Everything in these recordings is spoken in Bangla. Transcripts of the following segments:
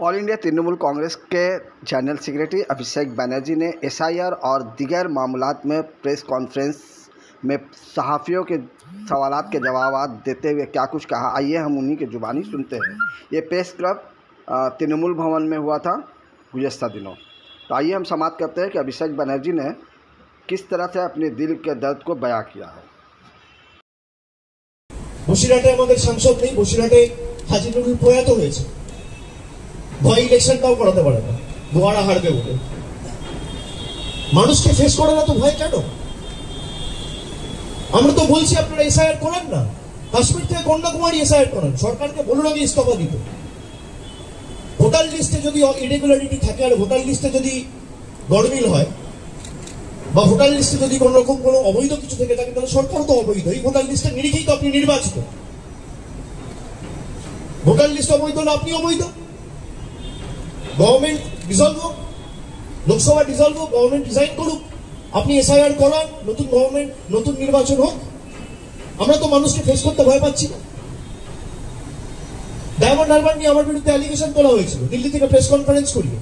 ऑल इंडिया तृणमूल कांग्रेस के जनरल सेक्रेटरी अभिषेक बनर्जी ने एसआईआर और दीगर मामलात में प्रेस कॉन्फ्रेंस में सहाफ़ियों के सवालात के जवाब देते हुए क्या कुछ कहा। आइए हम उन्हीं की जुबानी सुनते हैं। ये प्रेस क्लब तृणमूल भवन में हुआ था गुज़श्ता दिनों। तो आइए हम समाप्त करते हैं कि अभिषेक बनर्जी ने किस तरह से अपने दिल के दर्द को बयां किया है। বসিরহাটে আমাদের সাংসদ নেই, বসিরহাটে হাজি নুরুল প্রয়াত হয়েছে, ভয় ইলেকশনটাও করাতে পারে না, দুয়ারা হারবে বলে। মানুষকে ফেস করে না তো ভয় কেন? আমরা তো বলছি আপনারা এসআইআর করেন না, কাশ্মীর থেকে কন্যাকুমারী এসআইআর করেন, সরকারকে বলুন আগে ইস্তফা দিতে। ভোটার লিস্টে যদি ইরেগুলারিটি থাকে আর ভোটার লিস্টে যদি গড়মিল হয় বা ভোটার লিস্টে যদি কোন রকম কোনো অবৈধ কিছু থেকে থাকে তাহলে সরকার তো অবৈধ। এই ভোটার লিস্টের নিরিখেই তো আপনি নির্বাচিত। ভোটার লিস্ট অবৈধ হলে আপনি অবৈধ। গভর্নমেন্ট ডিসলভ হোক, লোকসভা ডিসলভ হোক, গভর্নমেন্ট রিজাইন করুক, আপনি এসআইআর করান, নতুন গভর্নমেন্ট, নতুন নির্বাচন হোক। আমরা তো মানুষকে ফেস করতে ভয় পাচ্ছি না। ডায়মন্ড হারবার নিয়ে আমার বিরুদ্ধে অ্যালিগেশন করা হয়েছিল দিল্লি থেকে প্রেস কনফারেন্স করিয়ে।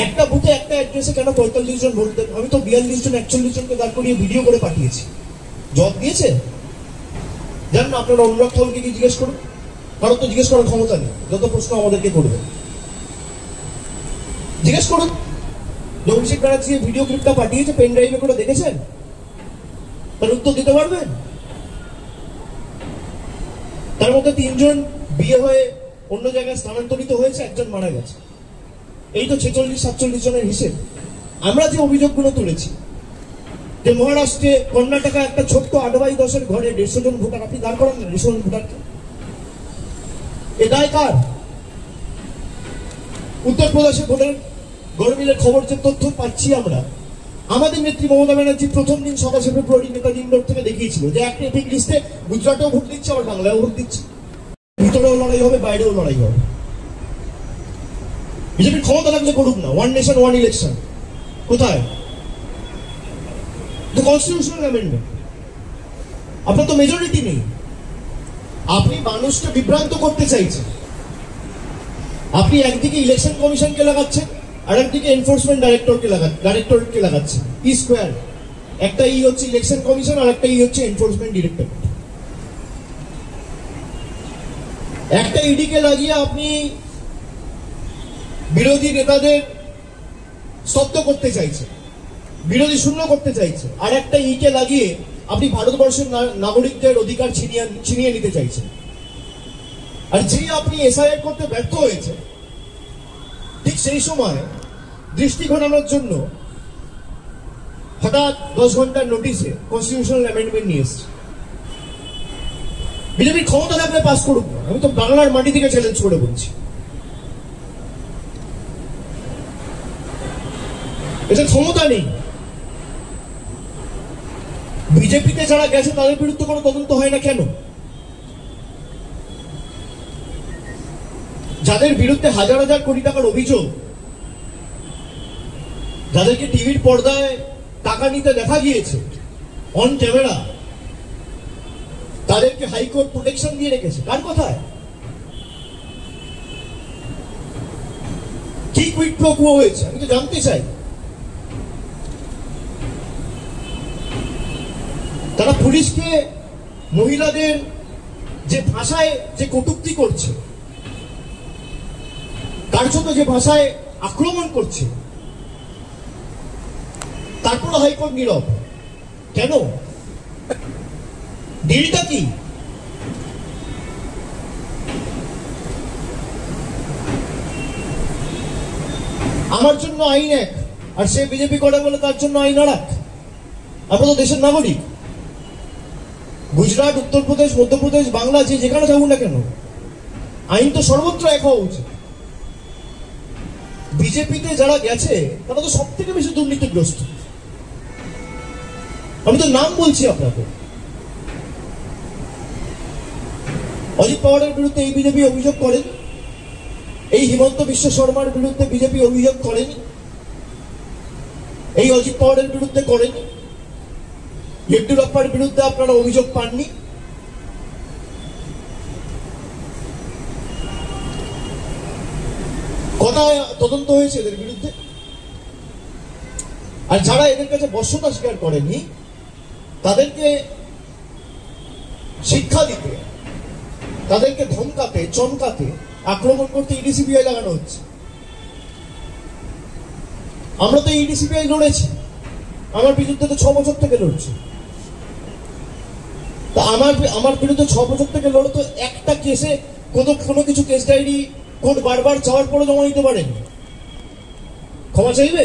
একটা বুথে একটা অ্যাড্রেসে কেন 45 জন ভোট দেন? আমি তো 42 জন 41 জনকে দাঁড় করিয়ে ভিডিও করে পাঠিয়েছি। জব দিয়েছে? জানেন না, আপনারা অনুরাগ ঠাকুরকে কি জিজ্ঞেস করুন, কারণ তো জিজ্ঞেস করার ক্ষমতা নেই। যত প্রশ্ন আমাদেরকে করবে জিজ্ঞেস করুন। অভিষেক ব্যানার্জি ভিডিও ক্লিপটা পাঠিয়েছে, পেন ড্রাইভে করে দেখেছেন? তার উত্তর দিতে পারবেন? তার মধ্যে 3 জন বিয়ে হয়ে অন্য জায়গায় স্থানান্তরিত হয়েছে, 1 জন মারা গেছে। এই তো 46-47 জনের হিসেব। আমরা যে অভিযোগগুলো তুলেছি যে মহারাষ্ট্রে কর্ণাটকা একটা ছোট্ট 8/10 ঘরে 150 জন ভোটার, আপনি দাঁড় করান না 150 জন ভোটারকে, এ দায় কার? উত্তরপ্রদেশে ভোটের গড়মিলের খবর যে তথ্য পাচ্ছি আমরা, আমাদের নেত্রী মমতা ব্যানার্জি প্রথম দিন 27 ফেব্রুয়ারি নেতাজি ইন্ডোর থেকে দেখিয়েছিল যে একটা এপিক লিস্টে গুজরাটেও ভোট দিচ্ছে, আবার বাংলায়ও ভোট দিচ্ছে। ভিতরেও লড়াই হবে, বাইরেও লড়াই হবে। বিজেপির ক্ষমতা থাকলে করুক না, 1 নেশন 1 ইলেকশন। কোথায়? Constitutional amendment. আপনার তো মেজরিটি নেই, আপনি মানুষকে বিভ্রান্ত করতে চাইছেন। আপনি একদিকে ইলেকশন কমিশনকে লাগাচ্ছেন আর একদিকে এনফোর্সমেন্ট ডাইরেক্টরেটকে লাগাচ্ছেন। ই স্কোয়ার, একটা ই হচ্ছে ইলেকশন কমিশন আর একটা ই হচ্ছে এনফোর্সমেন্ট ডিরেক্টরেট। একটা ইডিকে লাগিয়ে আপনি বিরোধী নেতাদের স্তব্ধ করতে চাইছে, বিরোধী শূন্য করতে চাইছে, আর একটা ইকে লাগিয়ে আপনি ভারতবর্ষের নাগরিকদের অধিকার ছিনিয়ে নিতে চাইছেন। আর যে আপনি এসআইআর করতে ব্যর্থ হয়েছে, ঠিক সেই সময় দৃষ্টি ঘোরানোর জন্য হঠাৎ 10 ঘন্টার নোটিশে কনস্টিটিউশনাল অ্যামেন্ডমেন্ট নিয়ে এসছে। বিজেপির ক্ষমতা থাকলে পাস করুক না, আমি তো বাংলার মাটি থেকে চ্যালেঞ্জ করে বলছি। এটা ক্ষমতা নেই। বিজেপিতে যারা গেছে তাদের বিরুদ্ধে কোনো তদন্ত হয় না কেন? যাদের বিরুদ্ধে হাজার হাজার কোটি টাকার অভিযোগ, যাদেরকে টিভির পর্দায় টাকা নিতে দেখা গিয়েছে অন ক্যামেরা, তাদেরকে হাইকোর্ট প্রোটেকশন দিয়ে রেখেছে। কার কথায়? কি কুইট প্রো কুয়ো হয়েছে আমি তো জানতে চাই। তারা পুলিশকে মহিলাদের যে ভাষায় যে কটূক্তি করছে, কার্যত যে ভাষায় আক্রমণ করছে, তারপর হাইকোর্ট নীরব কেন? ডিলটা কি? আমার জন্য আইন এক, আর সে বিজেপি করে বলে তার জন্য আইন আর এক। আমরা তো দেশের নাগরিক। গুজরাট, উত্তরপ্রদেশ, মধ্যপ্রদেশ, বাংলা, যে যেখানে থাকুন না কেন, আইন তো সর্বত্র এক হওয়া উচিত। বিজেপিতে যারা গেছে তারা তো সব থেকে বেশি দুর্নীতিগ্রস্ত। আমি তো নাম বলছি আপনাকে। অজিত পাওয়ারের বিরুদ্ধে এই বিজেপি অভিযোগ করেন, এই হিমন্ত বিশ্ব শর্মার বিরুদ্ধে বিজেপি অভিযোগ করেন, এই অজিত পাওয়ারের বিরুদ্ধে করেন, ইয়েড্ডুরাপ্পার বিরুদ্ধে আপনারা অভিযোগ পাননি। কটা তদন্ত হয়েছে এদের বিরুদ্ধে? আর যারা এদের কাছে বশ্যতা স্বীকার করেনি তাদেরকে শিক্ষা দিতে, তাদেরকে ধমকাতে, চমকাতে, আক্রমণ করতে ইডি সিবিআই লাগানো হচ্ছে। আমরা তো ইডি সিবিআই লড়েছি, আমার বিরুদ্ধে তো 6 বছর থেকে লড়ছি। তা আমার বিরুদ্ধে 6 বছর থেকে লড়ে তো একটা কেসে কোনো কিছু কেস ডায়েরি কোর্ট বারবার চাওয়ার পরে জমা দিতে পারেন, ক্ষমা চাইবে?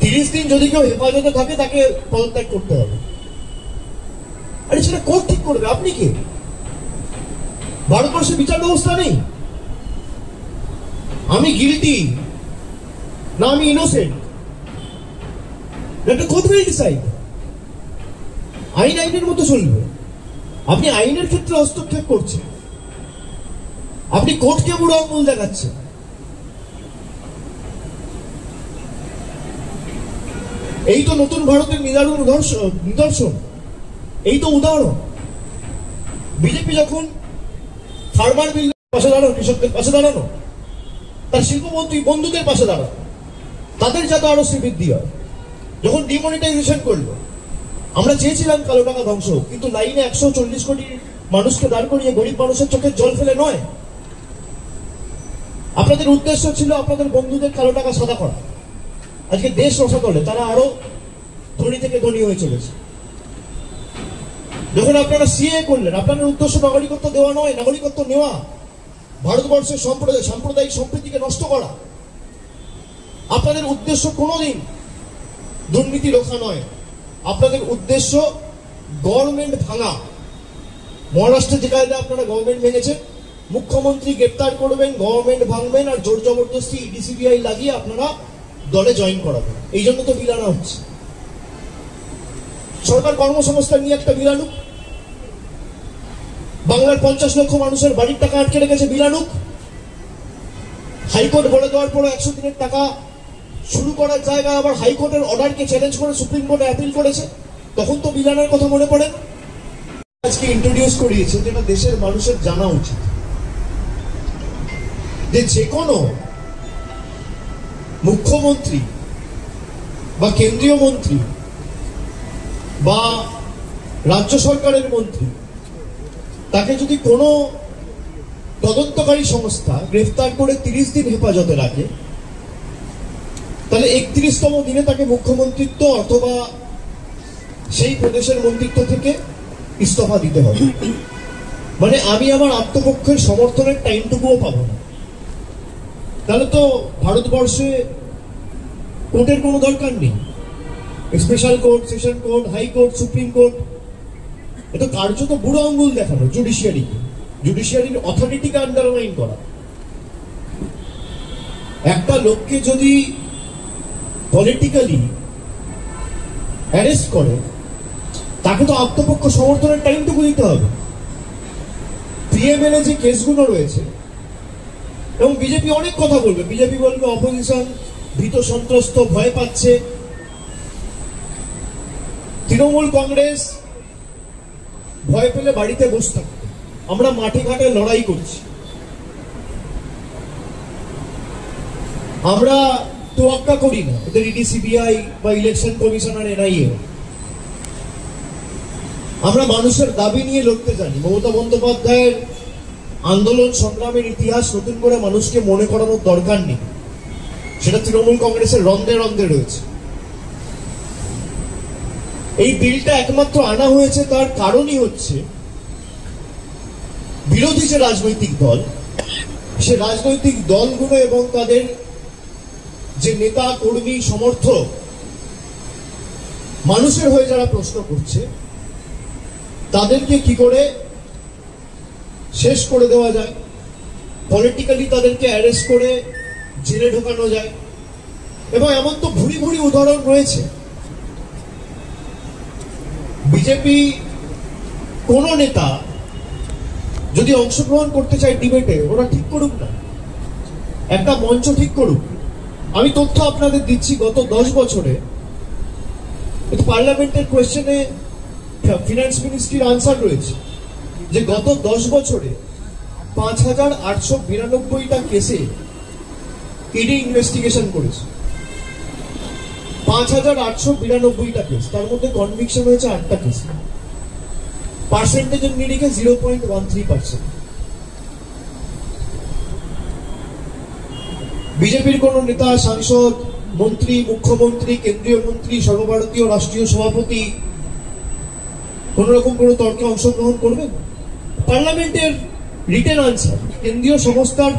30 দিন যদি কেউ হেফাজতে থাকে তাকে পদত্যাগ করতে হবে। আরে সেটা কোর্ট ঠিক করবে, আপনি কে? ভারতবর্ষে বিচার ব্যবস্থা নেই? আমি গিলটি না আমি ইনোসেন্ট, একটা কোর্ট উইল ডিসাইড। আইন আইনের মতো চলবে। আপনি আইনের ক্ষেত্রে হস্তক্ষেপ করছেন, আপনি কোর্টকে বুড়ো আঙুল দেখাচ্ছেন। এই তো নতুন ভারতের নিদর্শন, এই তো উদাহরণ। বিজেপি যখন ফার্মার বিল পাশে দাঁড়ানো, কৃষকদের পাশে দাঁড়ানো, তার শিল্পমন্ত্রী বন্ধুদের পাশে দাঁড়ানো, তাদের যাতে আরো বৃদ্ধি হয়। যখন ডিমনিটাইজেশন করলো, আমরা চেয়েছিলাম কালো টাকা ধ্বংস, কিন্তু লাইনে 140 কোটি মানুষকে দাঁড় করিয়ে গরিব মানুষের চোখে জল ফেলে নয়। আপনাদের উদ্দেশ্য ছিল আপনাদের বন্ধুদের কালো টাকা সাদা করা। আজকে দেশ রসাতলে তারা আরো ধনী থেকে ধনী হয়ে চলেছে। যখন আপনারা সিএ করলেন, আপনাদের উদ্দেশ্য নাগরিকত্ব দেওয়া নয়, নাগরিকত্ব নেওয়া, ভারতবর্ষের সাম্প্রদায়িক সম্প্রীতিকে নষ্ট করা। আপনাদের উদ্দেশ্য কোনোদিন দুর্নীতি রোখা নয়, আপনাদের উদ্দেশ্য গভর্নমেন্ট ভাঙা। মহারাষ্ট্রে যে কায়দা আপনারা গভর্নমেন্ট ভেঙেছেন, মুখ্যমন্ত্রী গ্রেপ্তার করবেন, গভর্নমেন্ট ভাঙবেন, আর জোর জবরদস্তি ইডি সিবিআই লাগিয়ে আপনারা দলে জয়েন করাবেন। এই জন্য তো বিল আনা হচ্ছে। সরকার কর্মসংস্থান নিয়ে একটা বিল আনুক, বাংলার 50 লক্ষ মানুষের বাড়ির টাকা আটকে রেখেছে, বিল আনুক। হাইকোর্ট বলে দেওয়ার পর 100 দিনের টাকা শুরু করার জায়গায় আবার হাইকোর্টের অর্ডারকে চ্যালেঞ্জ করে সুপ্রিম কোর্টে অ্যাপিল করেছে, তখন তো বিল আনার কথা মনে পড়ে না। আজকে ইন্ট্রোডিউস করিয়েছে, যেটা দেশের মানুষের জানা উচিত, যে কোনো মুখ্যমন্ত্রী বা কেন্দ্রীয় মন্ত্রী বা রাজ্য সরকারের মন্ত্রী, তাকে যদি কোনো তদন্তকারী সংস্থা গ্রেফতার করে 30 দিন হেফাজতে রাখে, তাহলে 31তম দিনে তাকে মুখ্যমন্ত্রিত্ব অথবা সেই প্রদেশের মন্ত্রিত্ব থেকে ইস্তফা দিতে হবে। মানে আমি আমার আত্মপক্ষের সমর্থনের টাইমটুকুও পাবো না। তাহলে তো ভারতবর্ষে কোর্টের কোনো দরকার নেই। Special court, session court, high court, supreme court, এটা কার্যত বুড়ো আঙ্গুল দেখানো জুডিশিয়ারিকে, জুডিশিয়ারির অথরিটিকে আন্ডারমাইন করা। একটা লোককে যদি পলিটিক্যালি অ্যারেস্ট করে, তাকে তো আত্মপক্ষ সমর্থনের টাইমটুকু দিতে হবে। পিএমএলএ যে কেসগুলো রয়েছে, এবং বিজেপি অনেক কথা বলবে, বিজেপি বলবে অপোজিশন ভীত সন্ত্রস্ত, ভয় পাচ্ছে। তৃণমূল কংগ্রেস ভয় পেলে বাড়িতে বসে থাকবে, আমরা মাঠে ঘাটে লড়াই করছি। আমরা তোয়াক্কা করি না ওদের ইডি সিবিআই বা ইলেকশন কমিশনার এনআইএ। আমরা মানুষের দাবি নিয়ে লড়তে জানি। মমতা বন্দ্যোপাধ্যায়ের আন্দোলন সংগ্রামের ইতিহাস নতুন করে মানুষকে মনে করানোর দরকার নেই, সেটা তৃণমূল কংগ্রেসের রন্ধে রন্ধে রয়েছে। এই বিলটা একমাত্র আনা হয়েছে তার কারণই হচ্ছে বিরোধী যে রাজনৈতিক দল, সে রাজনৈতিক দলগুলো এবং তাদের যে নেতা কর্মী সমর্থক, মানুষের হয়ে যারা প্রশ্ন করছে, তাদেরকে কি করে শেষ করে দেওয়া যায়, পলিটিক্যালি তাদেরকে অ্যারেস্ট করে জেলে ঢোকানো যায়। এবং এমন তো ভুরি ভুরি উদাহরণ রয়েছে। বিজেপি কোন নেতা যদি অংশগ্রহণ করতে চায় ডিবেটে, ওরা ঠিক করুক না, একটা মঞ্চ ঠিক করুক। আমি তথ্য আপনাদের দিচ্ছি, গত 10 বছরে পার্লামেন্টের কোয়েশ্চেনে ফিনান্স মিনিস্ট্রির আনসার রয়েছে যে গত 10 বছরে 5892টা কেসে ইডি ইনভেস্টিগেশন করেছে। 5892টা কেস, তার মধ্যে কনভিকশন হয়েছে 8টা কেস। পার্সেন্টেজের নিরিখে 0.13%। বিজেপির কোন নেতা, সাংসদ, মন্ত্রী, মুখ্যমন্ত্রী, কেন্দ্রীয় মন্ত্রী, সর্বভারতীয় রাষ্ট্রীয় সভাপতি কোন রকম কোনো তর্কে অংশগ্রহণ করবেন? পার্লামেন্টের রিটেন আনসার, কেন্দ্রীয় সংস্থার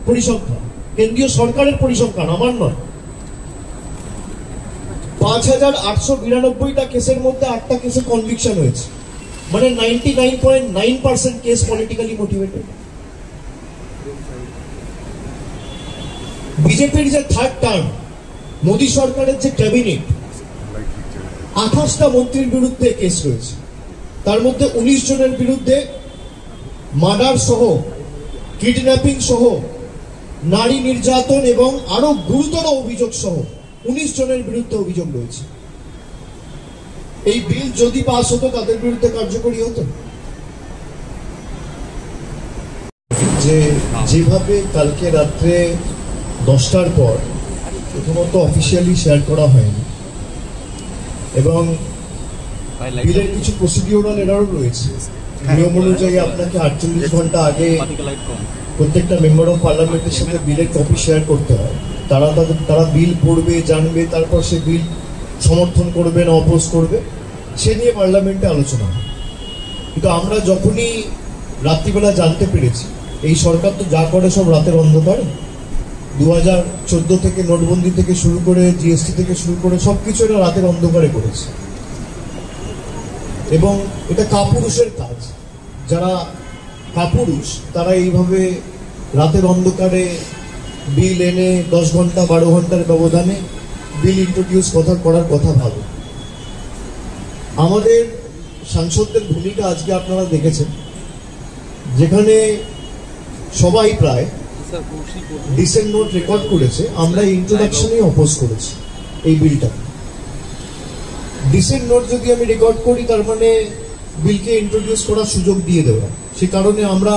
পরিসংখ্যান, কেন্দ্রীয় সরকারের পরিসংখ্যান, আমার নয়। 5892টা কেসের মধ্যে 8টা কেসে কনভিকশন হয়েছে, মানে 99.9% কেস পলিটিক্যালি মোটিভেটেড। বিজেপির যে থার্ড টার্ম, মোদী সরকারের যে ক্যাবিনেট, 28টা মন্ত্রীর বিরুদ্ধে কেস রয়েছে। তার মধ্যে 19 জনের বিরুদ্ধে মার্ডার সহ, কিডন্যাপিং সহ, নারী নির্যাতন এবং আরো গুরুতর অভিযোগ সহ 19 জনের বিরুদ্ধে অভিযোগ রয়েছে। এই বিল যদি পাস হতো তাদের বিরুদ্ধে কার্যকরী হতো। যেভাবে কালকে রাত্রে 10টার পর প্রথমত অফিসিয়ালি শেয়ার করা হয়নি এবং বিলের কিছু প্রসিডিউরাল এরারও রয়েছে। নিয়ম অনুযায়ী আপনাকে 48 ঘন্টা আগে প্রত্যেকটা মেম্বার অফ পার্লামেন্টের সাথে বিলের কপি শেয়ার করতে হয়। তারা বিল পড়বে, জানবে, তারপর সে বিল সমর্থন করবে না অপোজ করবে, সে নিয়ে পার্লামেন্টে আলোচনা হয়। কিন্তু আমরা যখনই রাত্রিবেলা জানতে পেরেছি এই সরকার তো যা করে সব রাতের অন্ধকারে, 2014 থেকে নোটবন্দি থেকে শুরু করে, জিএসটি থেকে শুরু করে সবকিছু এটা রাতের অন্ধকারে করেছে এবং এটা কাপুরুষের কাজ। যারা কাপুরুষ তারা এইভাবে রাতের অন্ধকারে বিল এনে 10 ঘন্টা 12 ঘন্টার ব্যবধানে বিল ইন্ট্রোডিউস করার কথা ভাবে। আমাদের সাংসদদের ভূমিকা আজকে আপনারা দেখেছেন, যেখানে সবাই প্রায় ডিসেন্ট নোট রেকর্ড করেছে। আমরা ইন্ট্রোডাকশনে অপোজ করেছি এই বিলটা। ডিসেন্ট নোট যদি আমি রেকর্ড করি তার মানে বিলকে ইন্ট্রোডিউস করার সুযোগ দিয়ে দেওয়া। সে কারণে আমরা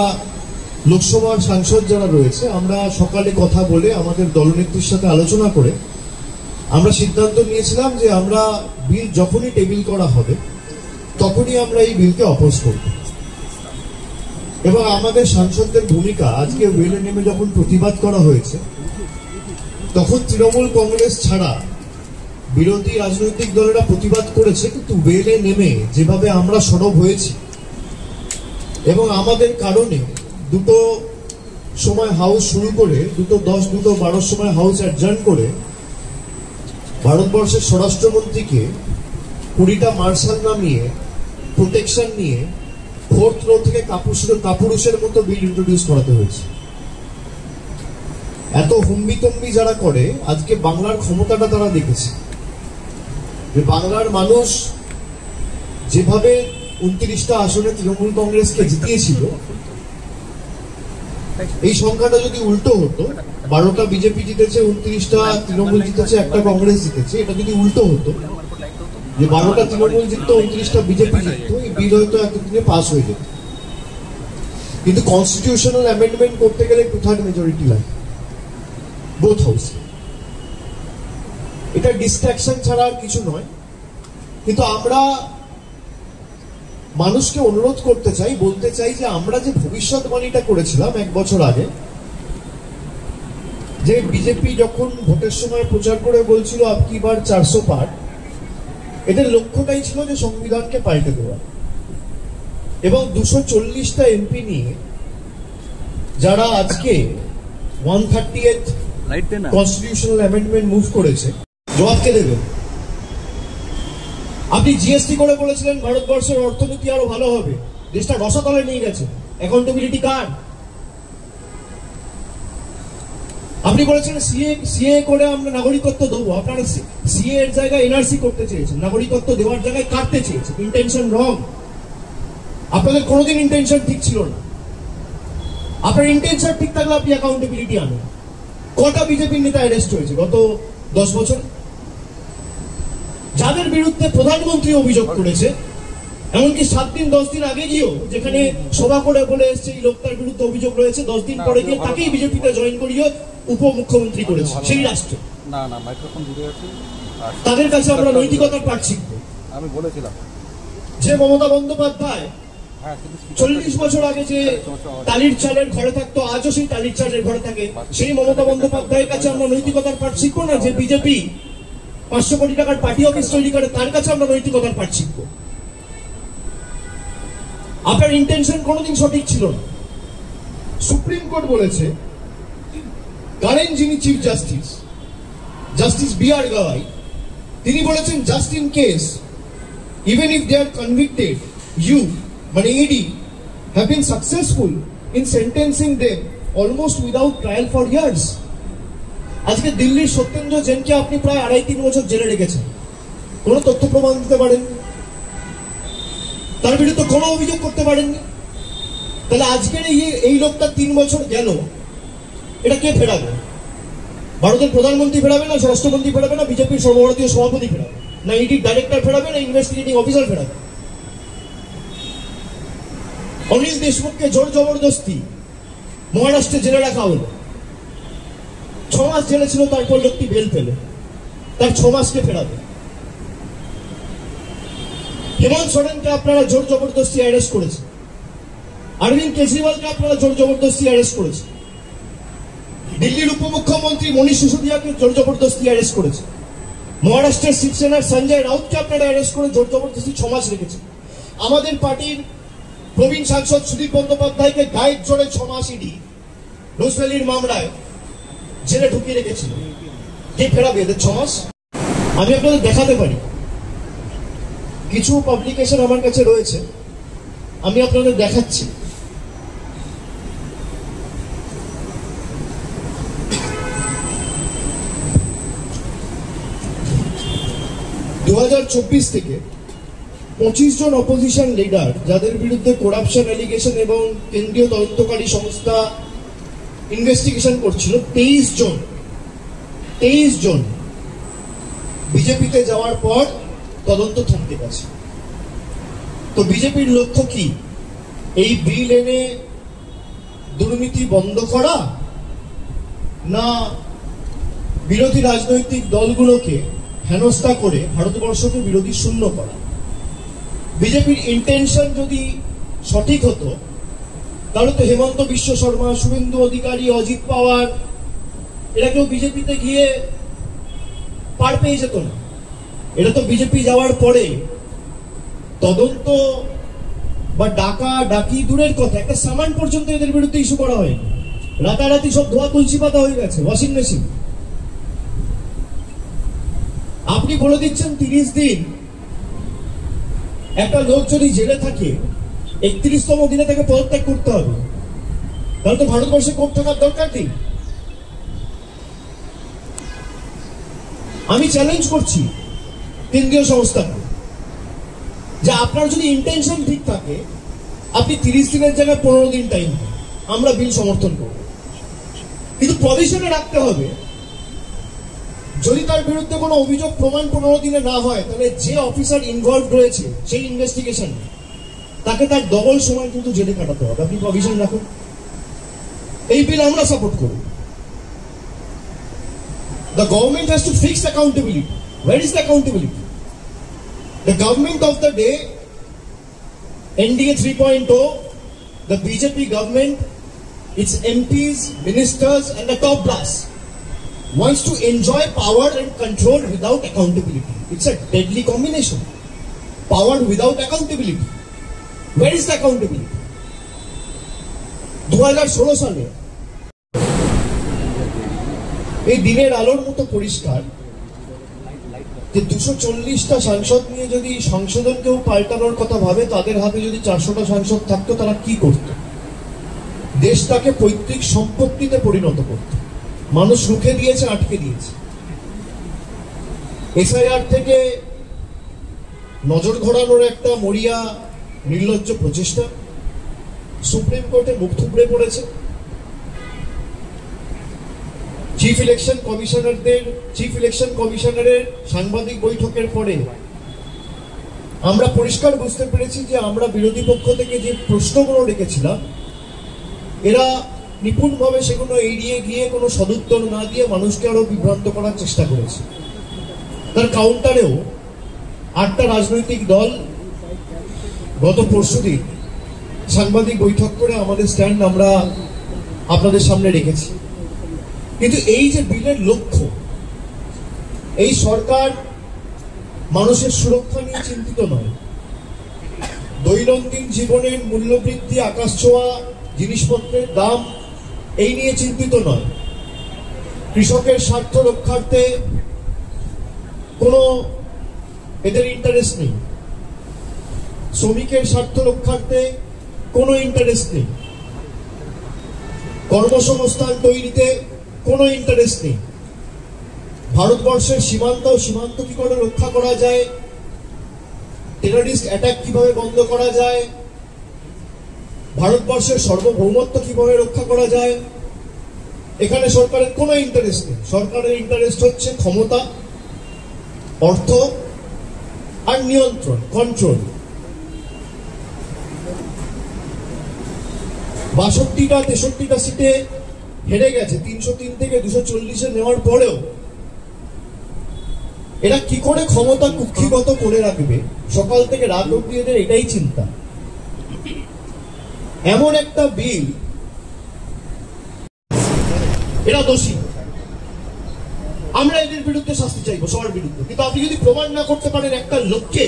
লোকসভার সাংসদ যারা রয়েছে, আমরা সকালে কথা বলে আমাদের দলনেত্রীর সাথে আলোচনা করে আমরা সিদ্ধান্ত নিয়েছিলাম যে আমরা বিল যখনই টেবিল করা হবে তখনই আমরা এই বিলকে অপোজ করব। এবং আমাদের সাংসদদের ভূমিকা আজকে ওয়েলে নেমে যখন প্রতিবাদ করা হয়েছে, তখন তৃণমূল কংগ্রেস ছাড়া বিরোধী রাজনৈতিক দলেরা প্রতিবাদ করেছে, কিন্তু ওয়েলে নেমে যেভাবে আমরা সরব হয়েছি এবং আমাদের কারণে দুটো সময় হাউস শুরু করে 2:10, 2:12 সময় হাউস অ্যাডজার্ন করে ভারতবর্ষের স্বরাষ্ট্রমন্ত্রীকে 20টা মার্শাল নামিয়ে প্রোটেকশন নিয়ে 4th রো থেকে কাপুরুষের মতো বিল ইন্ট্রোডিউস করাতে হয়েছে। এত হুম্বিতম্বি যারা করে, আজকে বাংলার ক্ষমতাটা তারা দেখেছে যে বাংলার মানুষ যেভাবে 29টা আসনে তৃণমূল কংগ্রেসকে জিতিয়েছিল, এই সংখ্যাটা যদি উল্টো হতো, 12টা বিজেপি জিতেছে, 29টা তৃণমূল জিতেছে, একটা কংগ্রেস জিতেছে, এটা যদি উল্টো হতো যে 12টা তৃণমূল জিততো, 29টা বিজেপি জিততো, এই বিল হয়তো এতদিনে পাস হয়ে যেত। কিন্তু কনস্টিটিউশনাল অ্যামেন্ডমেন্ট করতে গেলে 2/3 মেজরিটি লাগে বোথ হাউস। এটা ডিস্ট্রাকশন ছাড়া আর কিছু নয়। কিন্তু আমরা মানুষকে অনুরোধ করতে চাই, বলতে চাই যে আমরা যে ভবিষ্যৎবাণীটা করেছিলাম 1 বছর আগে, যে বিজেপি যখন ভোটের সময় প্রচার করে বলছিল আপকি বার 400 পার, এদের লক্ষ্যটাই ছিল যে সংবিধানকে পাল্টে দেওয়া এবং 240টা এমপি নিয়ে যারা আজকে 138th কনস্টিটিউশনাল অ্যামেন্ডমেন্ট মুভ করেছে, জবাব কে দেবে? আপনি জিএসটি করে বলেছিলেন ভারতবর্ষের অর্থনীতি আরো ভালো হবে, দেশটা রসাতলে নিয়ে গেছে। অ্যাকাউন্টেবিলিটি কার? আপনি বলেছেন সিএ করে আমরা নাগরিকত্ব দেবো, আপনারা সিএ এর জায়গায় এনআরসি করতে চেয়েছেন, নাগরিকত্ব দেওয়ার জায়গায় কাটতে চেয়েছেন। ইন্টেনশন রং। আপনাদের কোনোদিন ইন্টেনশন ঠিক ছিল না। আপনার ইন্টেনশন ঠিক থাকলে আপনি অ্যাকাউন্টেবিলিটি আনেন। কটা বিজেপির নেতা অ্যারেস্ট হয়েছে গত 10 বছর? যাদের বিরুদ্ধে প্রধানমন্ত্রী অভিযোগ করেছে এমনকি 7 দিন 10 দিন আগে গিয়েও যেখানে সভা করে বলে এসছে এই লোকটার বিরুদ্ধে অভিযোগ রয়েছে, 10 দিন পরে গিয়ে তাকেই বিজেপিতে জয়েন করিয়ে উপমুখ্যমন্ত্রী করেছে সেই রাষ্ট্রে। না মাইক্রোফোন দূরে আছে। তাদের কাছে আমরা নৈতিকতার পাঠ শিখব। আমি বলেছিলাম যে মমতা বন্দ্যোপাধ্যায় 40 বছর আগে যে টালির চালের ঘরে থাকতো, আজও সেই টালির চালের ঘরে থাকে, সেই মমতা বন্দ্যোপাধ্যায়ের কাছে আমরা নৈতিকতার পাঠ শিখবো না? যে বিজেপি 500 কোটি টাকার পার্টি অফিস তৈরি করে, তার কাছে আমরা নৈতিকতার পাঠ শিখবো? আপনার ইন্টেনশন কোনোদিন সঠিক ছিল না। সুপ্রিম কোর্ট বলেছে, কারেন্ট যিনি চিফ জাস্টিস, জাস্টিস বি.আর. গাওয়াই, তিনি বলেছেন, just in case even if they are convicted, you মানে ED have been successful in sentencing them almost without trial for years. আজকে দিল্লির সত্যেন্দ্র জেনকে আপনি প্রায় 2.5-3 বছর জেলে রেখেছেন, কোনো তথ্য প্রমাণ দিতে পারেননি, তার বিরুদ্ধে কোনো অভিযোগ করতে পারেননি। তাহলে আজকের এই লোকটা 3 বছর গেল, এটা কে ফেরাবে? ভারতের প্রধানমন্ত্রী ফেরাবে, না স্বরাষ্ট্রমন্ত্রী ফেরাবে, না বিজেপির সর্বভারতীয় সভাপতি ফেরাবে, না ইডি ডাইরেক্টর ফেরাবে, না ইনভেস্টিগেটিং অফিসার ফেরাবে? অনিল দেশমুখকে জোর জবরদস্তি মহারাষ্ট্রে জেলে রাখা হলো, 6 মাস জেলে ছিল, তারপর লোকটি বেল পেল, তার 6 মাসকে ফেরাবে। হেমন্ত সোরেনকে আপনারা জোর জবরদস্তি অ্যারেস্ট করেছেন, অরবিন্দ কেজরিওয়ালকে আপনারা জোর জবরদস্তি অ্যারেস্ট করেছেন, দিল্লির উপমুখ্যমন্ত্রী মনীষ সিসোদিয়াকে জোর জবরদস্তি অ্যারেস্ট করেছে, মহারাষ্ট্রের শিবসেনার সঞ্জয় রাউতকে আপনারা অ্যারেস্ট করে জোর জবরদস্তি 6 মাস রেখেছেন। আমাদের পার্টির প্রবীণ সাংসদ সুদীপ বন্দ্যোপাধ্যায়কে গায়ের জোরে 6 মাস ইডি রোজভ্যালির মামলায় জেলে ঢুকিয়ে রেখেছিল। কে ফেরাবে এদের 6 মাস? আমি আপনাদের দেখাতে পারি, কিছু পাবলিকেশন আমার কাছে রয়েছে, আমি আপনাদের দেখাচ্ছি। থেকে 25 জন অপোজিশন লিডার, যাদের বিরুদ্ধে করাপশন অ্যালিগেশন এবং কেন্দ্রীয় তদন্তকারী সংস্থা ইনভেস্টিগেশন করছিল, 23 জন বিজেপিতে যাওয়ার পর তদন্ত থমকে গেছে। তো বিজেপির লক্ষ্য কি? এই বিল এনে দুর্নীতি বন্ধ করা, না বিরোধী রাজনৈতিক দলগুলোকে হেনস্থা করে ভারতবর্ষকে বিরোধী শূন্য করা? বিজেপির ইন্টেনশন যদি সঠিক হতো, তাহলে তো হেমন্ত বিশ্ব শর্মা, শুভেন্দু অধিকারী, অজিত পাওয়ার এরা কেউ বিজেপিতে গিয়ে পার পেয়ে যেত না। এটা তো বিজেপি যাওয়ার পরে তদন্ত বা ডাকি দূরের কথা, একটা সামান পর্যন্ত এদের বিরুদ্ধে ইস্যু করা হয়নি। রাতারাতি সব ধোয়া তুলসী পাতা হয়ে গেছে, ওয়াশিং মেশিন। আপনি বলে দিচ্ছেন 30 দিন একটা লোক যদি জেলে থাকে, 31তম দিনে তাকে পদত্যাগ করতে হবে, তাহলে তো ভারতবর্ষে কোর্ট থাকার দরকার নেই। আমি চ্যালেঞ্জ করছি কেন্দ্রীয় সংস্থাকে, যে আপনার যদি ইন্টেনশন ঠিক থাকে, আপনি 30 দিনের জায়গায় 15 দিন টাইম, আমরা বিল সমর্থন করব, কিন্তু প্রভিশনে রাখতে হবে, যদি তার বিরুদ্ধে কোনো অভিযোগ প্রমাণ 15 দিনে না হয়, তাহলে যে অফিসার ইনভলভ রয়েছে সেই ইনভেস্টিগেশন, তাকে তার ডবল সময় কিন্তু জেলে কাটাতে হবে। আপনি প্রভিশন রাখুন, এই বিল আমরা সাপোর্ট করি। The government has to fix accountability. Where is the accountability? The government of the day, NDA 3.0, the BJP government, its MPs, ministers and the top brass wants to enjoy power and control without accountability. It's a deadly combination. Power without accountability. Where is the accountability? 2016 সালে এই দিনের আলোর মতো পরিষ্কার যে 240টা সাংসদ নিয়ে যদি সংশোধন কেউ পাল্টানোর কথা ভাবে, তাদের হাতে যদি 400টা সাংসদ থাকতো, তারা কি করত? দেশটাকে পৈতৃক সম্পত্তিতে পরিণত করত। মানুষ রুখে দিয়েছে, আটকে দিয়েছে। এসআইআর থেকে নজর ঘোরানোর একটা মরিয়া নির্লজ্জ প্রচেষ্টা, সুপ্রিম কোর্টে মুখ থুবড়ে পড়েছে। চিফ ইলেকশন কমিশনারের সাংবাদিক বৈঠকের পরে আমরা পরিষ্কার বুঝতে পেরেছি যে আমরা বিরোধী পক্ষ থেকে যে প্রশ্নগুলো রেখেছিলাম এরা নিপুণভাবে সেগুলো এড়িয়ে গিয়ে কোনো সদুত্তর না দিয়ে মানুষকে আরো বিভ্রান্ত করার চেষ্টা করেছে। তার কাউন্টারেও 8টা রাজনৈতিক দল গত পরশুদিন সাংবাদিক বৈঠক করে আমাদের স্ট্যান্ড আমরা আপনাদের সামনে রেখেছি। কিন্তু এই যে বিলের লক্ষ্য, এই সরকার মানুষের সুরক্ষা নিয়ে চিন্তিত নয়, দৈনন্দিন জীবনের মূল্যবৃদ্ধি, আকাশ ছোঁয়া জিনিসপত্রের দাম এই নিয়ে চিন্তিত নয়, কৃষকের স্বার্থ রক্ষার্থে কোনো এদের ইন্টারেস্ট নেই, শ্রমিকের স্বার্থ রক্ষার্থে কোনো ইন্টারেস্ট নেই, কর্মসংস্থান তৈরিতে কোনো ইন্টারেস্ট নেই, ভারতবর্ষের সীমান্ত কি করে রক্ষা করা যায়, টেররিস্ট অ্যাটাক কিভাবে বন্ধ করা যায়, ভারতবর্ষের সার্বভৌমত্ব কিভাবে রক্ষা করা যায়, এখানে সরকারের কোনো ইন্টারেস্ট নেই। সরকারের ইন্টারেস্ট হচ্ছে ক্ষমতা, অর্থ আর নিয়ন্ত্রণ, কন্ট্রোল। 62টা 63টা সিটে হেরে গেছে, 303 থেকে 240-এ নেওয়ার পরেও এরা কি করে ক্ষমতা কুক্ষিগত করে রাখবে, সকাল থেকে রাত অব্দি এদের এটাই চিন্তা। এমন একটা বিল, এরা দোষী, আমরা এদের বিরুদ্ধে শাস্তি চাইবো, সবার বিরুদ্ধে। কিন্তু আপনি যদি প্রমাণ না করতে পারেন একটা লোককে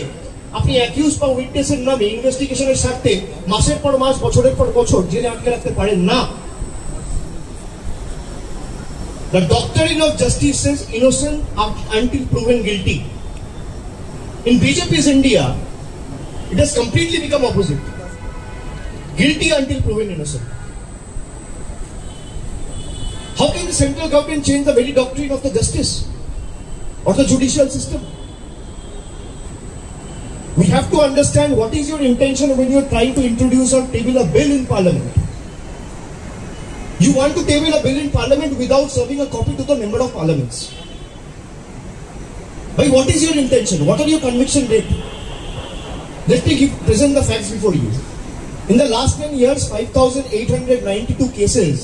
আপনি অ্যাকিউজ বা উইটনেসের নামে ইনভেস্টিগেশনের স্বার্থে মাসের পর মাস, বছরের পর বছর জেলে আটকে রাখতে পারেন না। The doctrine of justice says innocent until proven guilty. In BJP's India, it has completely become opposite. Guilty until proven innocent. How can the central government change the very doctrine of the justice or the judicial system? We have to understand what is your intention when you are trying to introduce or table a bill in parliament. You want to table a bill in parliament without serving a copy to the member of parliaments. But what is your intention? What are your conviction rate? Let me present the facts before you. In the last 10 years, 5,892 cases